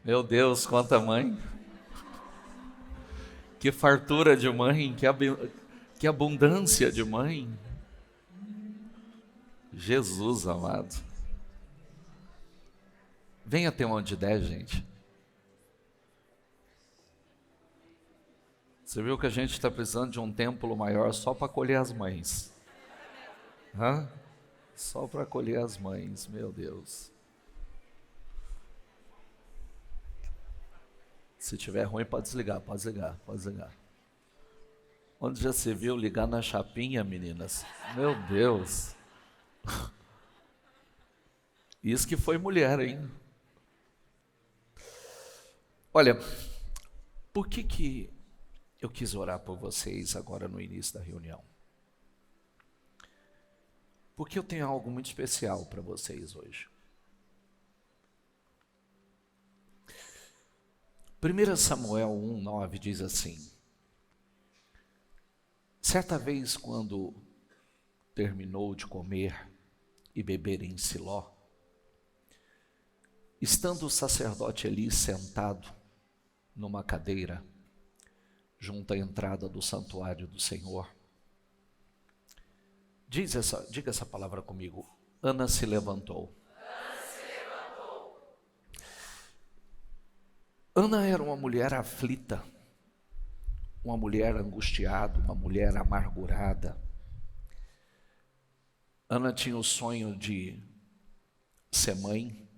Meu Deus, quanta mãe. Que fartura de mãe, que abundância de mãe. Jesus amado. Venha até onde der, gente. Você viu que a gente está precisando de um templo maior só para acolher as mães. Hã? Só para acolher as mães, meu Deus. Se tiver ruim, pode desligar, pode desligar, pode desligar. Onde já se viu ligar na chapinha, meninas? Meu Deus. Isso que foi mulher, hein? Olha, por que eu quis orar por vocês agora no início da reunião? Porque eu tenho algo muito especial para vocês hoje. 1 Samuel 1,9 diz assim: certa vez, quando terminou de comer e beber em Siló, estando o sacerdote Eli sentado numa cadeira junto à entrada do santuário do Senhor, diga essa palavra comigo: Ana se levantou. Ana era uma mulher aflita, uma mulher angustiada, uma mulher amargurada. Ana tinha o sonho de ser mãe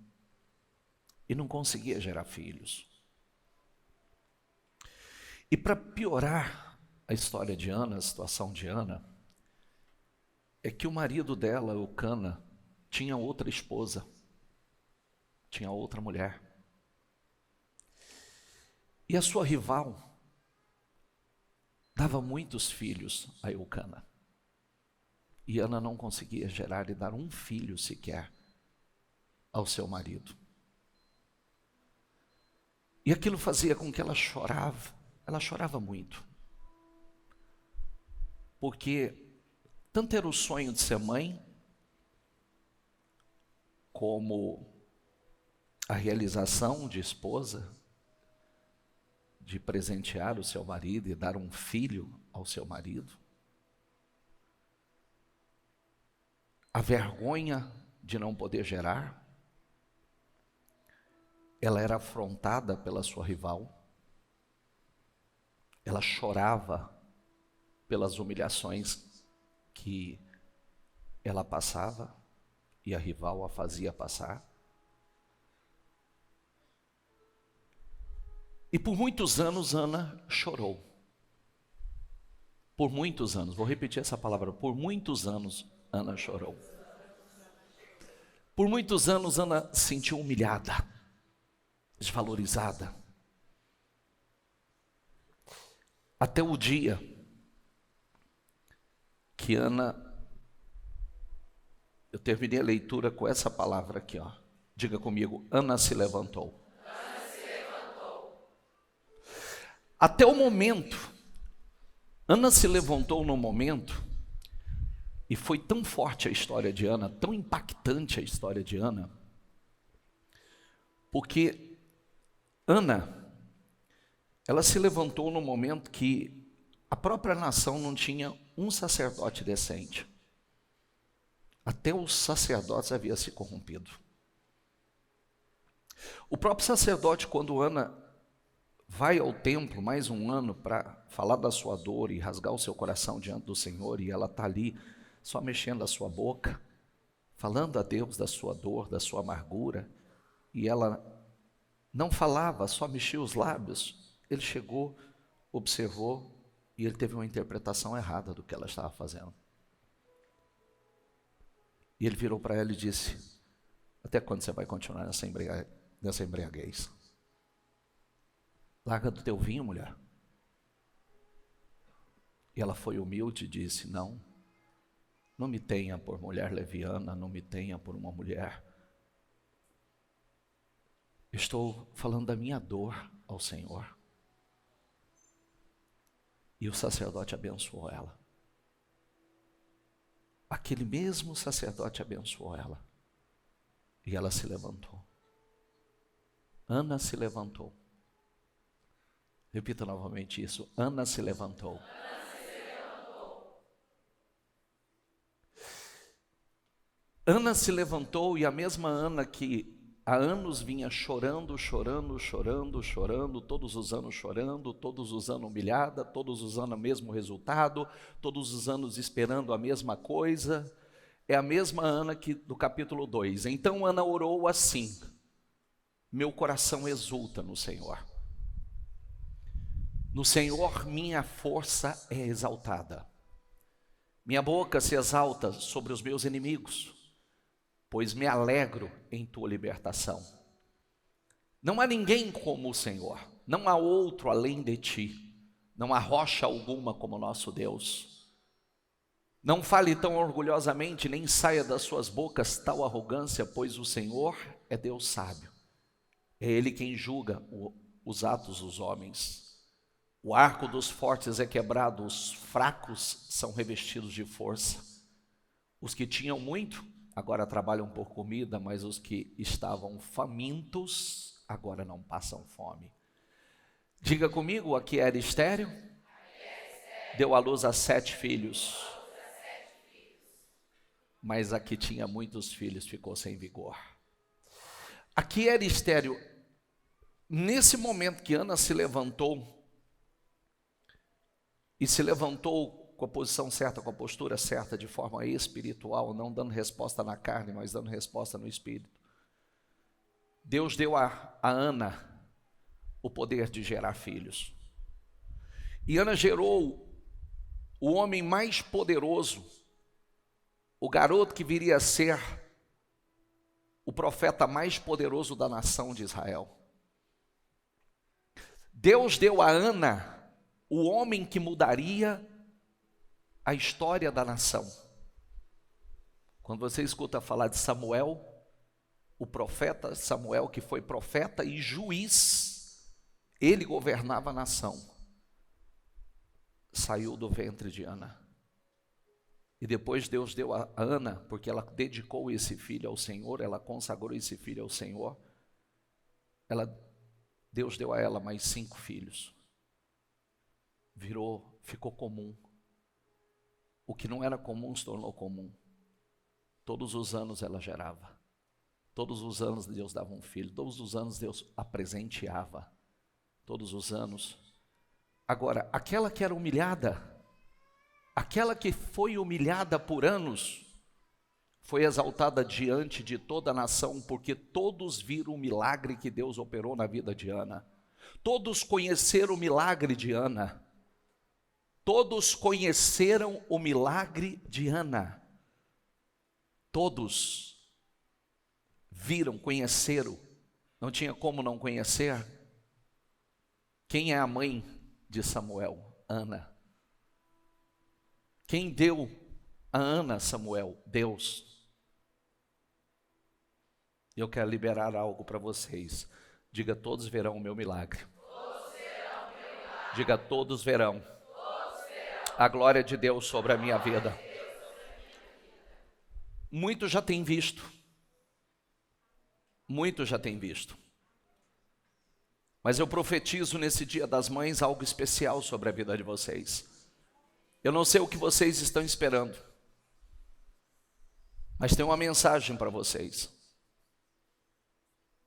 e não conseguia gerar filhos. E para piorar a história de Ana, a situação de Ana, é que o marido dela, Eucana, tinha outra esposa, tinha outra mulher. E a sua rival dava muitos filhos a Eucana. E Ana não conseguia gerar e dar um filho sequer ao seu marido. E aquilo fazia com que ela chorava muito. Porque tanto era o sonho de ser mãe, como a realização de esposa, de presentear o seu marido e dar um filho ao seu marido. A vergonha de não poder gerar. Ela era afrontada pela sua rival. Ela chorava pelas humilhações que ela passava e a rival a fazia passar. E por muitos anos Ana chorou. Por muitos anos, vou repetir essa palavra, por muitos anos Ana chorou. Por muitos anos Ana se sentiu humilhada, desvalorizada. Até o dia que Ana, eu terminei a leitura com essa palavra aqui, ó. Diga comigo: Ana se levantou. Até o momento, Ana se levantou no momento, e foi tão forte a história de Ana, tão impactante a história de Ana, porque Ana, ela se levantou no momento que a própria nação não tinha um sacerdote decente. Até os sacerdotes haviam se corrompido. O próprio sacerdote, quando Ana vai ao templo mais um ano para falar da sua dor e rasgar o seu coração diante do Senhor, e ela está ali só mexendo a sua boca, falando a Deus da sua dor, da sua amargura, e ela não falava, só mexia os lábios. Ele chegou, observou, e ele teve uma interpretação errada do que ela estava fazendo. E ele virou para ela e disse: até quando você vai continuar nessa embriaguez? Larga do teu vinho, mulher. E ela foi humilde e disse: não me tenha por mulher leviana, não me tenha por uma mulher. Estou falando da minha dor ao Senhor. E o sacerdote abençoou ela. Aquele mesmo sacerdote abençoou ela. E ela se levantou. Ana se levantou. Repita novamente isso. Ana se levantou. Ana se levantou, e a mesma Ana que há anos vinha chorando, todos os anos chorando, todos os anos humilhada, todos os anos o mesmo resultado, todos os anos esperando a mesma coisa, é a mesma Ana que do capítulo 2. Então Ana orou assim: meu coração exulta no Senhor. No Senhor minha força é exaltada. Minha boca se exalta sobre os meus inimigos, pois me alegro em tua libertação. Não há ninguém como o Senhor, não há outro além de ti, não há rocha alguma como nosso Deus. Não fale tão orgulhosamente, nem saia das suas bocas tal arrogância, pois o Senhor é Deus sábio. É Ele quem julga os atos dos homens. O arco dos fortes é quebrado, os fracos são revestidos de força. Os que tinham muito agora trabalham por comida, mas os que estavam famintos agora não passam fome. Diga comigo, aqui era estéril, deu à luz a 7 filhos, mas a que tinha muitos filhos ficou sem vigor. Aqui era estéril. Nesse momento que Ana se levantou, e se levantou com a posição certa, com a postura certa, de forma espiritual, não dando resposta na carne, mas dando resposta no espírito. Deus deu a Ana o poder de gerar filhos. E Ana gerou o homem mais poderoso, o garoto que viria a ser o profeta mais poderoso da nação de Israel. Deus deu a Ana o homem que mudaria a história da nação. Quando você escuta falar de Samuel, o profeta Samuel, que foi profeta e juiz, ele governava a nação, saiu do ventre de Ana. E depois Deus deu a Ana, porque ela dedicou esse filho ao Senhor, ela consagrou esse filho ao Senhor, Deus deu a ela mais 5 filhos. Ficou comum. O que não era comum se tornou comum. Todos os anos ela gerava. Todos os anos Deus dava um filho. Todos os anos Deus a presenteava. Todos os anos. Agora, aquela que era humilhada, aquela que foi humilhada por anos, foi exaltada diante de toda a nação, porque todos viram o milagre que Deus operou na vida de Ana. Todos conheceram o milagre de Ana. Todos conheceram o milagre de Ana. Todos viram, conheceram. Não tinha como não conhecer. Quem é a mãe de Samuel? Ana. Quem deu a Ana Samuel? Deus. Eu quero liberar algo para vocês. Diga, todos verão o meu milagre. Diga, todos verão a glória de Deus sobre a minha vida. Muitos já têm visto. Muitos já têm visto. Mas eu profetizo nesse Dia das Mães algo especial sobre a vida de vocês. Eu não sei o que vocês estão esperando, mas tem uma mensagem para vocês.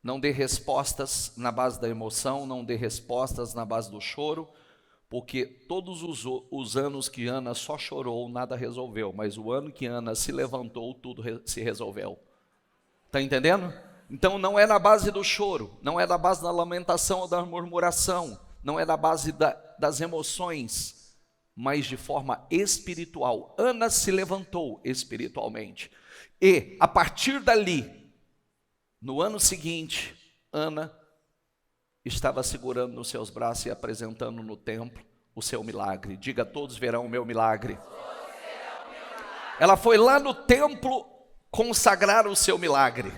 Não dê respostas na base da emoção, não dê respostas na base do choro, porque todos os anos que Ana só chorou, nada resolveu, mas o ano que Ana se levantou, tudo se resolveu. Está entendendo? Então não é na base do choro, não é na base da lamentação ou da murmuração, não é na base das emoções, mas de forma espiritual. Ana se levantou espiritualmente. E a partir dali, no ano seguinte, Ana estava segurando nos seus braços e apresentando no templo o seu milagre. Diga, todos verão o meu milagre. Ela foi lá no templo consagrar o seu milagre.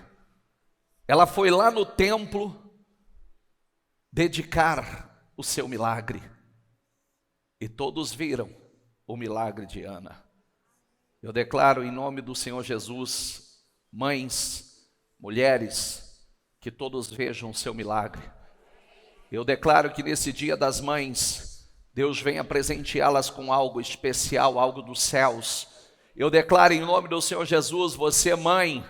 Ela foi lá no templo dedicar o seu milagre. E todos viram o milagre de Ana. Eu declaro em nome do Senhor Jesus, mães, mulheres, que todos vejam o seu milagre. Eu declaro que nesse dia das mães, Deus venha presenteá-las com algo especial, algo dos céus. Eu declaro em nome do Senhor Jesus, você mãe,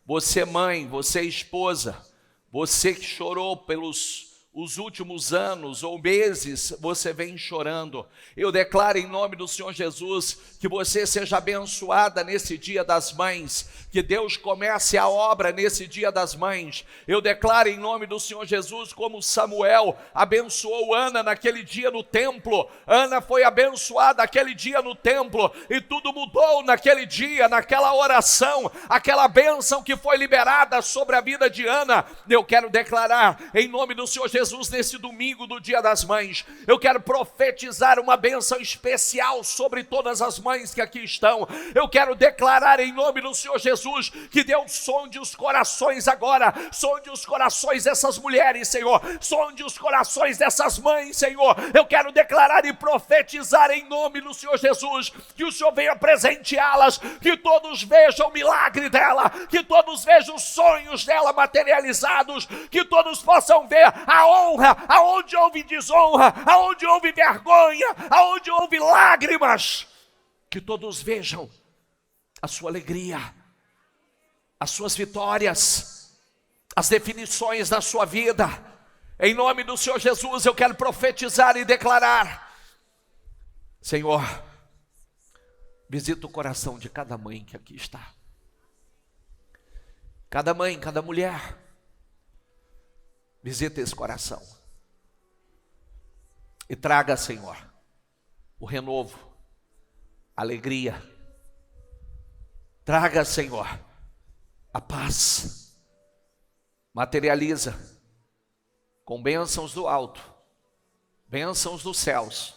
você esposa, você que chorou pelos os últimos anos ou meses, você vem chorando. Eu declaro em nome do Senhor Jesus, que você seja abençoada nesse dia das mães, que Deus comece a obra nesse dia das mães. Eu declaro em nome do Senhor Jesus, como Samuel abençoou Ana naquele dia no templo. Ana foi abençoada aquele dia no templo, e tudo mudou naquele dia, naquela oração, aquela bênção que foi liberada sobre a vida de Ana. Eu quero declarar em nome do Senhor Jesus, nesse domingo do Dia das Mães, eu quero profetizar uma bênção especial sobre todas as mães que aqui estão. Eu quero declarar em nome do Senhor Jesus, que Deus sonde os corações agora, sonde os corações dessas mulheres, Senhor, sonde os corações dessas mães, Senhor. Eu quero declarar e profetizar em nome do Senhor Jesus, que o Senhor venha presenteá-las, que todos vejam o milagre dela, que todos vejam os sonhos dela materializados, que todos possam ver a honra, aonde houve desonra, aonde houve vergonha, aonde houve lágrimas, que todos vejam a sua alegria, as suas vitórias, as definições da sua vida. Em nome do Senhor Jesus, eu quero profetizar e declarar, Senhor, visita o coração de cada mãe que aqui está, cada mãe, cada mulher. Visita esse coração e traga, Senhor, o renovo, a alegria. Traga, Senhor, a paz. Materializa com bênçãos do alto, bênçãos dos céus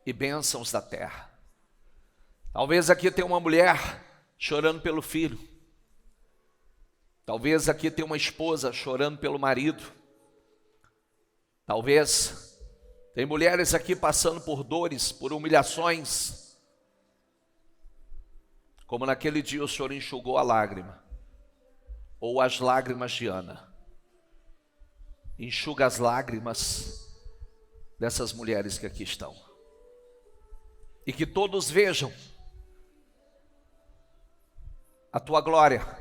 e bênçãos da terra. Talvez aqui tenha uma mulher chorando pelo filho. Talvez aqui tenha uma esposa chorando pelo marido. Talvez tem mulheres aqui passando por dores, por humilhações. Como naquele dia o Senhor enxugou a lágrima, ou as lágrimas de Ana. Enxuga as lágrimas dessas mulheres que aqui estão. E que todos vejam a tua glória,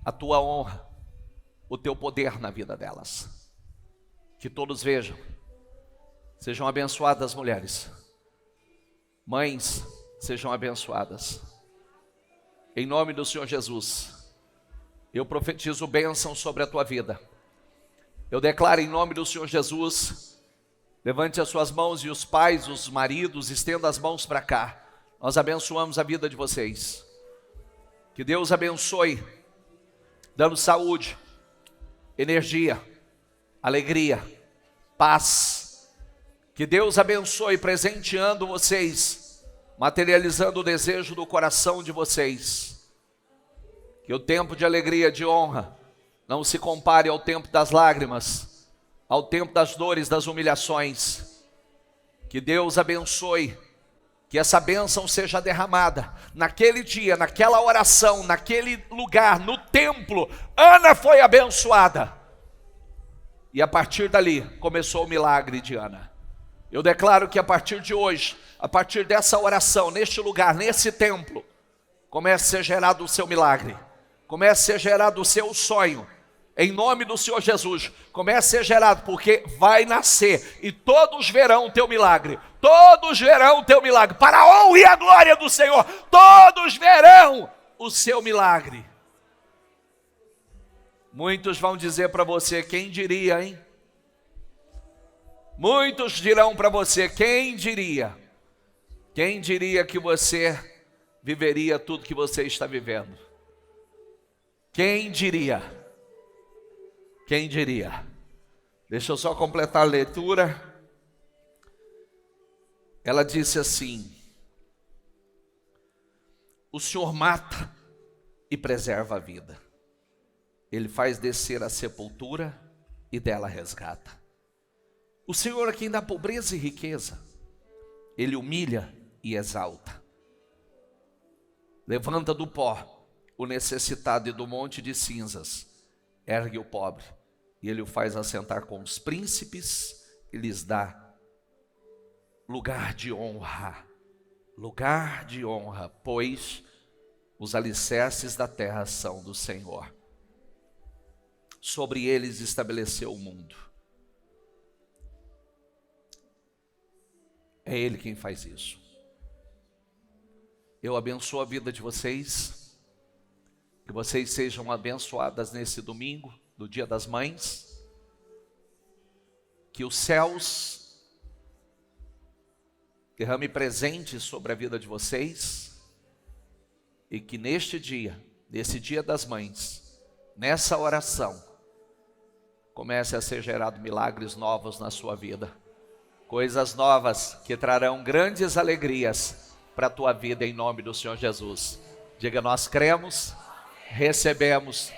a tua honra, o teu poder na vida delas. Que todos vejam. Sejam abençoadas mulheres. Mães, sejam abençoadas. Em nome do Senhor Jesus, eu profetizo bênção sobre a tua vida. Eu declaro em nome do Senhor Jesus, levante as suas mãos, e os pais, os maridos, estenda as mãos para cá. Nós abençoamos a vida de vocês. Que Deus abençoe, dando saúde, energia, alegria, paz. Que Deus abençoe, presenteando vocês, materializando o desejo do coração de vocês. Que o tempo de alegria, de honra, não se compare ao tempo das lágrimas, ao tempo das dores, das humilhações. Que Deus abençoe, que essa bênção seja derramada naquele dia, naquela oração, naquele lugar, no templo. Ana foi abençoada, e a partir dali começou o milagre de Ana. Eu declaro que a partir de hoje, a partir dessa oração, neste lugar, nesse templo, comece a ser gerado o seu milagre, comece a ser gerado o seu sonho. Em nome do Senhor Jesus, comece a ser gerado, porque vai nascer, e todos verão o teu milagre. Todos verão o teu milagre, para a honra e a glória do Senhor. Todos verão o seu milagre. Muitos vão dizer para você, quem diria, hein? Muitos dirão para você, quem diria? Quem diria que você viveria tudo que você está vivendo? Quem diria? Quem diria? Deixa eu só completar a leitura. Ela disse assim: o Senhor mata e preserva a vida. Ele faz descer a sepultura e dela resgata. O Senhor é quem dá pobreza e riqueza. Ele humilha e exalta. Levanta do pó o necessitado, e do monte de cinzas ergue o pobre, e ele o faz assentar com os príncipes, e lhes dá lugar de honra, pois os alicerces da terra são do Senhor. Sobre eles estabeleceu o mundo. É Ele quem faz isso. Eu abençoo a vida de vocês, que vocês sejam abençoadas nesse domingo, do Dia das Mães, que os céus derrame presentes sobre a vida de vocês, e que neste dia, nesse Dia das Mães, nessa oração, comece a ser gerado milagres novos na sua vida, coisas novas que trarão grandes alegrias para a tua vida, em nome do Senhor Jesus. Diga: nós cremos, recebemos,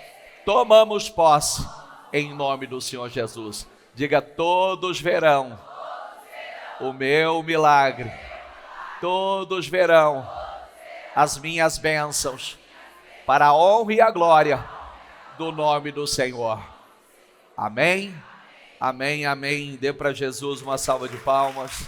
tomamos posse, em nome do Senhor Jesus. Diga: todos verão o meu milagre, todos verão as minhas bênçãos, para a honra e a glória do nome do Senhor. Amém, amém, amém. Dê para Jesus uma salva de palmas.